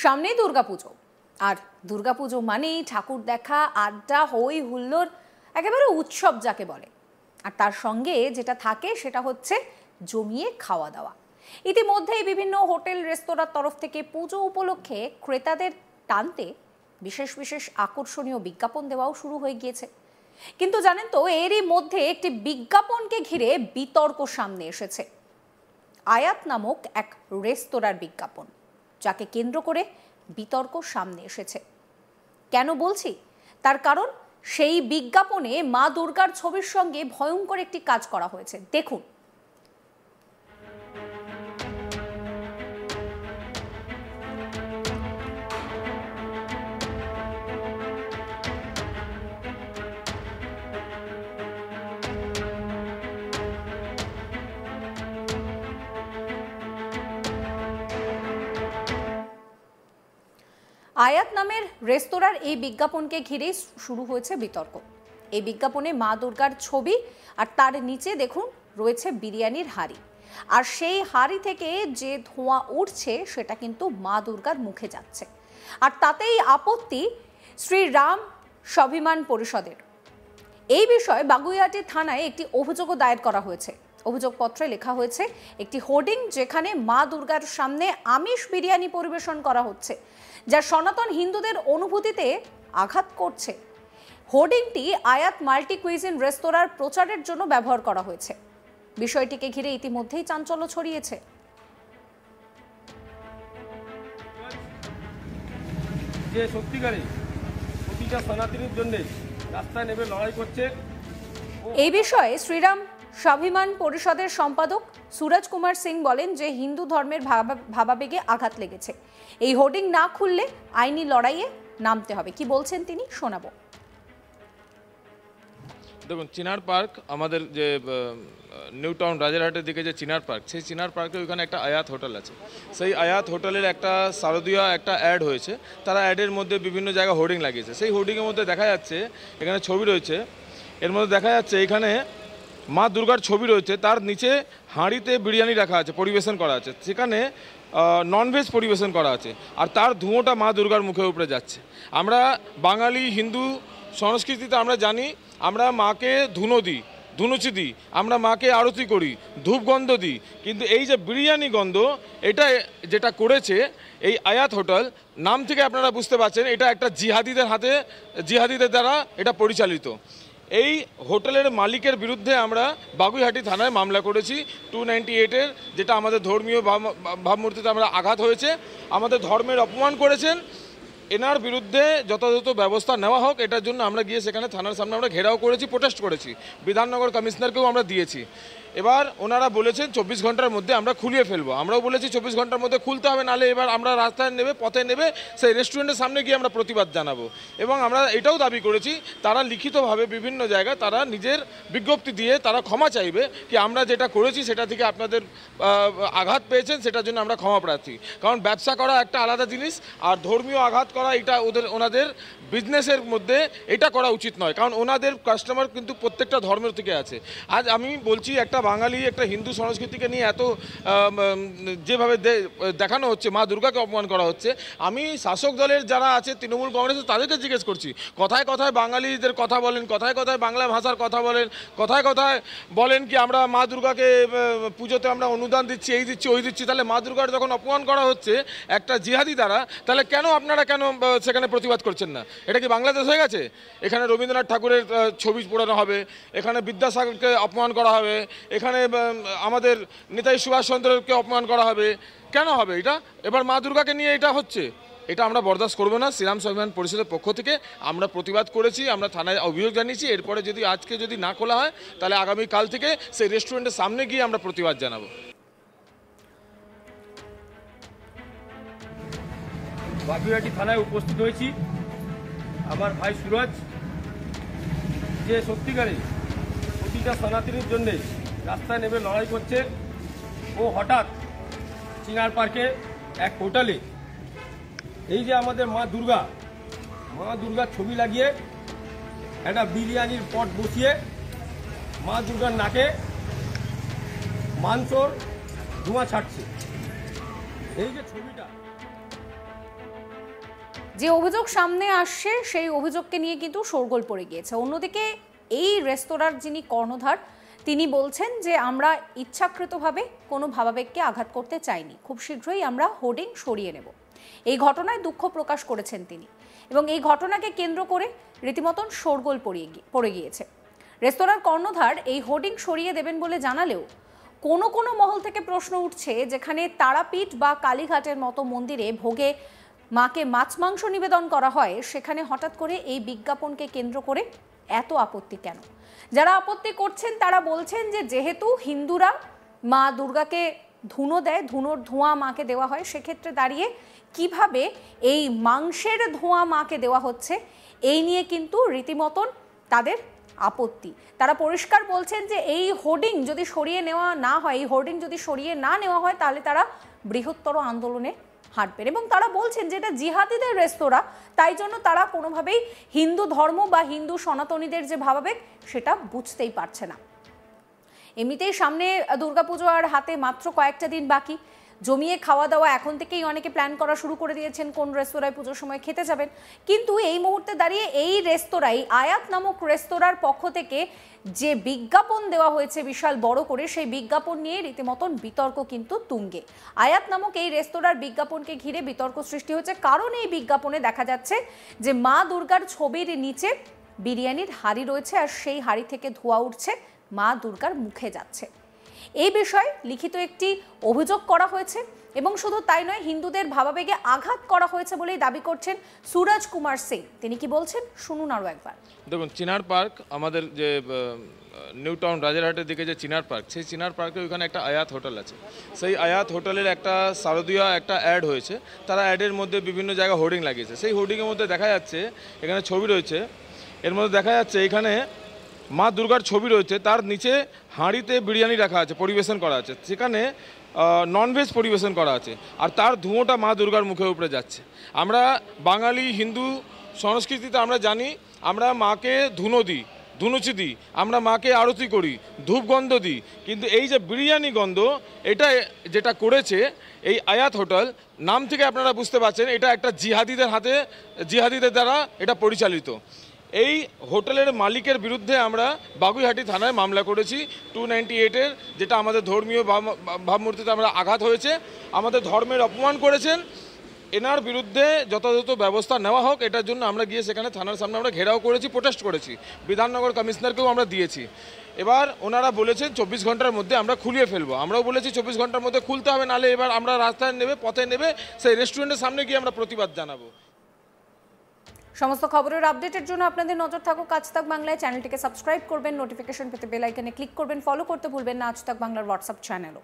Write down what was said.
সামনেই দুর্গাপুজো, আর দুর্গাপুজো মানেই ঠাকুর দেখা, আড্ডা, হই হুল্লোড়, একেবারে উৎসব যাকে বলে। আর তার সঙ্গে যেটা থাকে সেটা হচ্ছে জমিয়ে খাওয়া দাওয়া। ইতিমধ্যেই বিভিন্ন হোটেল রেস্তোরাঁর তরফ থেকে পুজো উপলক্ষে ক্রেতাদের টানতে বিশেষ বিশেষ আকর্ষণীয় বিজ্ঞাপন দেওয়াও শুরু হয়ে গিয়েছে। কিন্তু জানেন তো, এরই মধ্যে একটি বিজ্ঞাপনকে ঘিরে বিতর্ক সামনে এসেছে। আয়াত নামক এক রেস্তোরাঁর বিজ্ঞাপন, যাকে কেন্দ্র করে বিতর্ক সামনে এসেছে। কেন বলছি? তার কারণ সেই বিজ্ঞাপনে মা দুর্গার ছবির সঙ্গে ভয়ঙ্কর একটি কাজ করা হয়েছে। দেখুন। আয়াত নামের রেস্তোরাঁর এই বিজ্ঞাপনকে ঘিরেই শুরু হয়েছে বিতর্ক। এই বিজ্ঞাপনে মা দুর্গার ছবি, আর তার নিচে দেখুন রয়েছে বিরিয়ানির হাঁড়ি, আর সেই হাঁড়ি থেকে যে ধোঁয়া উঠছে সেটা কিন্তু মা দুর্গার মুখে যাচ্ছে। আর তাতেই আপত্তি শ্রীরাম স্বাভিমান পরিষদের। এই বিষয়ে বাগুইআটি থানায় একটি অভিযোগও দায়ের করা হয়েছে। অভিযোগপত্রে লেখা হয়েছে একটি হোর্ডিং, যেখানে মা দুর্গার সামনে আমিষ বিরিয়ানি পরিবেশন করা হচ্ছে, যা সনাতন হিন্দুদের অনুভূতিতে আঘাত করছে। হোর্ডিংটি আয়াত মাল্টি কুইজিন রেস্তোরাঁর প্রচারের জন্য ব্যবহার করা হয়েছে। বিষয়টিকে ঘিরে ইতিমধ্যেই চাঞ্চল্য ছড়িয়েছে। যে সত্যিকারে প্রতিটা সনাতনীর জন্য রাস্তায় নেমে লড়াই করছে। এই বিষয়ে শ্রীরাম স্বাভিমান পরিষদের সম্পাদক সুরজ কুমার সিং বলেন যে হিন্দু ধর্মের ভাবাবেগে আঘাত লেগেছে। এই হোর্ডিং না খুললে আইনি লড়াইয়ে নামতে হবে। কি বলছেন তিনি, শোনাবো। দেখুন, চিনার পার্ক, আমাদের যে নিউ টাউন রাজারহাটের দিকে যে চিনার পার্ক, সেই চিনার পার্কে ওইখানে একটা আয়াত হোটেল আছে। সেই আয়াত হোটেলের একটা শারদীয়া একটা অ্যাড হয়েছে। তারা অ্যাডের মধ্যে বিভিন্ন জায়গায় হোর্ডিং লাগিয়েছে। সেই হোর্ডিংয়ের মধ্যে দেখা যাচ্ছে, এখানে ছবি রয়েছে, এর মধ্যে দেখা যাচ্ছে এখানে মা দুর্গার ছবি রয়েছে, তার নিচে হাঁড়িতে বিরিয়ানি রাখা আছে, পরিবেশন করা আছে, সেখানে ননভেজ পরিবেশন করা আছে, আর তার ধুঁয়োটা মা দুর্গার মুখের উপরে যাচ্ছে। আমরা বাঙালি হিন্দু সংস্কৃতিতে আমরা জানি, আমরা মাকে ধুনো দিই, ধুনুচি দিই, আমরা মাকে আরতি করি, ধূপগন্ধ দিই, কিন্তু এই যে বিরিয়ানি গন্ধ, এটা যেটা করেছে এই আয়াত হোটেল, নাম থেকে আপনারা বুঝতে পারছেন এটা একটা জিহাদিদের দ্বারা এটা পরিচালিত। এই হোটেলের মালিকের বিরুদ্ধে আমরা বাগুইআটি থানায় মামলা করেছি 298-এর, যেটা আমাদের ধর্মীয় ভাবমূর্তিতে আমরা আঘাত হয়েছে, আমাদের ধর্মের অপমান করেছেন। এনার বিরুদ্ধে যথাযথ ব্যবস্থা নেওয়া হোক, এটার জন্য আমরা গিয়ে সেখানে থানার সামনে আমরা ঘেরাও করেছি, প্রোটেস্ট করেছি, বিধাননগর কমিশনারকেও আমরা দিয়েছি। এবার ওনারা বলেছেন 24 ঘন্টার মধ্যে আমরা খুলিয়ে ফেলবো। আমরাও বলেছি 24 ঘন্টার মধ্যে খুলতে হবে, নাহলে এবার আমরা রাস্তায় নেবে, পথে নেবে, সেই রেস্টুরেন্টের সামনে গিয়ে আমরা প্রতিবাদ জানাবো। এবং আমরা এটাও দাবি করেছি, তারা লিখিতভাবে বিভিন্ন জায়গায় তারা নিজের বিজ্ঞপ্তি দিয়ে তারা ক্ষমা চাইবে, কি আমরা যেটা করেছি সেটা থেকে আপনাদের আঘাত পেয়েছেন, সেটার জন্য আমরা ক্ষমা প্রার্থী। কারণ ব্যবসা করা একটা আলাদা জিনিস, আর ধর্মীয় আঘাত করা এটা ওনাদের বিজনেসের মধ্যে এটা করা উচিত নয়, কারণ ওনাদের কাস্টমার কিন্তু প্রত্যেকটা ধর্মের থেকে আছে। আজ আমি বলছি, একটা বাঙালি, একটা হিন্দু সংস্কৃতিকে নিয়ে এত যেভাবে দেখানো হচ্ছে, মা দুর্গাকে অপমান করা হচ্ছে। আমি শাসক দলের যারা আছে, তৃণমূল কংগ্রেস, তাদেরকে জিজ্ঞেস করছি, কথায় কথায় বাঙালিদের কথা বলেন, কথায় কথায় বাংলা ভাষার কথা বলেন, কথায় কথায় বলেন কি আমরা মা দুর্গাকে পুজোতে আমরা অনুদান দিচ্ছি, এই দিচ্ছি, ওই দিচ্ছি, তাহলে মা দুর্গার যখন অপমান করা হচ্ছে একটা জিহাদি দ্বারা, তাহলে আপনারা কেন সেখানে প্রতিবাদ করছেন না? এটা কি বাংলাদেশ হয়ে গেছে? এখানে রবীন্দ্রনাথ ঠাকুরের ছবি পোড়ানো হবে, এখানে বিদ্যাসাগরকে অপমান করা হবে, এখানে আমাদের নেতাজি সুভাষচন্দ্রকে অপমান করা হবে, কেন হবে এটা? এবার মা দুর্গাকে নিয়ে এটা হচ্ছে, এটা আমরা বরদাস্ত করবো না। শ্রীরাম স্বাভিমান পরিষদের পক্ষ থেকে আমরা প্রতিবাদ করেছি, আমরা থানায় অভিযোগ জানিয়েছি। এরপরে যদি আজকে যদি না খোলা হয়, তাহলে আগামীকাল থেকে সেই রেস্টুরেন্টের সামনে গিয়ে আমরা প্রতিবাদ জানাবো। বাগুইআটি থানায় উপস্থিত হয়েছি আমার ভাই সুরজ, যে সত্যিকারে প্রতিটা সনাতনীর জন্যে রাস্তায় নেমে লড়াই করছে। ও হঠাৎ চিনার পার্কে এক হোটেলে এই যে আমাদের মা দুর্গার ছবি লাগিয়ে একটা বিরিয়ানির পট বসিয়ে মা দুর্গার নাকে মাংসর ধোঁয়া ছাড়ছে। এই যে ছবিটা যে অভিযোগ সামনে আসছে সেই অভিযোগকে নিয়ে কিন্তু শোরগোল পড়ে গিয়েছে। অন্যদিকে এই রেস্তোরাঁর যিনি কর্ণধার তিনি বলছেন যে আমরা ইচ্ছাকৃতভাবে কোনো ভাবাবেগকে আঘাত করতে চাইনি, খুব শীঘ্রই আমরা হোর্ডিং সরিয়ে নেব। এই ঘটনায় দুঃখ প্রকাশ করেছেন তিনি এবং এই ঘটনাকে কেন্দ্র করে রীতিমতন শোরগোল পড়ে গিয়েছে। রেস্তোরাঁর কর্ণধার এই হোর্ডিং সরিয়ে দেবেন বলে জানালেও কোনো কোনো মহল থেকে প্রশ্ন উঠছে, যেখানে তারাপীঠ বা কালীঘাটের মতো মন্দিরে ভোগে মাকে মাছ মাংস নিবেদন করা হয়, সেখানে হঠাৎ করে এই বিজ্ঞাপনকে কেন্দ্র করে এত আপত্তি কেন? যারা আপত্তি করছেন তারা বলছেন যে যেহেতু হিন্দুরা মা দুর্গাকে ধুনো দেয়, ধুনোর ধোঁয়া মাকে দেওয়া হয়, সেক্ষেত্রে দাঁড়িয়ে কিভাবে এই মাংসের ধোঁয়া মাকে দেওয়া হচ্ছে এই নিয়ে কিন্তু রীতিমতন তাদের আপত্তি। তারা পরিষ্কার বলছেন যে এই হোর্ডিং যদি সরিয়ে নেওয়া না হয়, এই হোর্ডিং যদি সরিয়ে না নেওয়া হয়, তাহলে তারা বৃহত্তর আন্দোলনে হাঁটবেন এবং তারা বলছেন যে এটা জিহাদিদের রেস্তোরাঁ, তাই জন্য তারা কোনোভাবেই হিন্দু ধর্ম বা হিন্দু সনাতনীদের যে ভাবাবেগ সেটা বুঝতেই পারছে না। এমনিতেই সামনে দুর্গাপুজো আর হাতে মাত্র কয়েকটা দিন বাকি, জমিয়ে খাওয়া দাওয়া এখন থেকেই অনেকে প্ল্যান করা শুরু করে দিয়েছেন কোন রেস্তোরাঁয় পুজোর সময় খেতে যাবেন। কিন্তু এই মুহূর্তে দাঁড়িয়ে এই রেস্তোরাঁয় আয়াত নামক রেস্তোরাঁর পক্ষ থেকে যে বিজ্ঞাপন দেওয়া হয়েছে বিশাল বড় করে, সেই বিজ্ঞাপন নিয়ে রীতিমতন বিতর্ক কিন্তু তুঙ্গে। আয়াত নামক এই রেস্তোরাঁর বিজ্ঞাপনকে ঘিরে বিতর্ক সৃষ্টি হয়েছে, কারণ এই বিজ্ঞাপনে দেখা যাচ্ছে যে মা দুর্গার ছবির নিচে বিরিয়ানির হাঁড়ি রয়েছে আর সেই হাঁড়ি থেকে ধোঁয়া উঠছে, মা দুর্গার মুখে যাচ্ছে। এই বিষয়ে লিখিত একটি অভিযোগ করা হয়েছে এবং শুধু তাই নয়, হিন্দুদের ভাবাবেগে আঘাত করা হয়েছে বলেই দাবি করছেন সুরজ কুমার সিং। তিনি কি বলছেন শুনুন আরও একবার। দেখুন, চিনার পার্ক, আমাদের যে নিউ টাউন রাজারহাটের দিকে যে চিনার পার্ক, সেই চিনার পার্কে ওইখানে একটা আয়াত হোটেল আছে। সেই আয়াত হোটেলের একটা শারদীয়া একটা অ্যাড হয়েছে, তারা অ্যাডের মধ্যে বিভিন্ন জায়গায় হোর্ডিং লাগিয়েছে। সেই হোর্ডিংয়ের মধ্যে দেখা যাচ্ছে, এখানে ছবি রয়েছে, এর মধ্যে দেখা যাচ্ছে এখানে মা দুর্গার ছবি রয়েছে, তার নিচে হাঁড়িতে বিরিয়ানি রাখা আছে, পরিবেশন করা আছে, সেখানে ননভেজ পরিবেশন করা আছে, আর তার ধুঁয়োটা মা দুর্গার মুখের উপরে যাচ্ছে। আমরা বাঙালি হিন্দু সংস্কৃতিতে আমরা জানি, আমরা মাকে ধুনো দিই, ধুনুচি দিই, আমরা মাকে আরতি করি, ধূপগন্ধ দিই, কিন্তু এই যে বিরিয়ানি গন্ধ, এটা যেটা করেছে এই আয়াত হোটেল, নাম থেকে আপনারা বুঝতে পারছেন এটা একটা জিহাদিদের দ্বারা এটা পরিচালিত। এই হোটেলের মালিকের বিরুদ্ধে আমরা বাগুইহাটি থানায় মামলা করেছি 298-এর, যেটা আমাদের ধর্মীয় ভাবমূর্তিতে আমরা আঘাত হয়েছে, আমাদের ধর্মের অপমান করেছেন, এনার বিরুদ্ধে যথাযথ ব্যবস্থা নেওয়া হোক, এটার জন্য আমরা গিয়ে সেখানে থানার সামনে আমরা ঘেরাও করেছি, প্রোটেস্ট করেছি, বিধাননগর কমিশনারকেও আমরা দিয়েছি। এবার ওনারা বলেছেন 24 ঘন্টার মধ্যে আমরা খুলিয়ে ফেলবো। আমরাও বলেছি 24 ঘন্টার মধ্যে খুলতে হবে, নাহলে এবার আমরা রাস্তায় নেবে, পথে নেবে, সেই রেস্টুরেন্টের সামনে গিয়ে আমরা প্রতিবাদ জানাবো। সমস্ত খবরের আপডেটের জন্য আপনাদের নজর থাকুক আজ তাক বাংলায়। চ্যানেলটিকে সাবস্ক্রাইব করবেন, নোটিফিকেশন পেতে বেল আইকনে ক্লিক করবেন, ফলো করতে ভুলবেন না আজ তাক বাংলার হোয়াটসঅ্যাপ চ্যানেলও।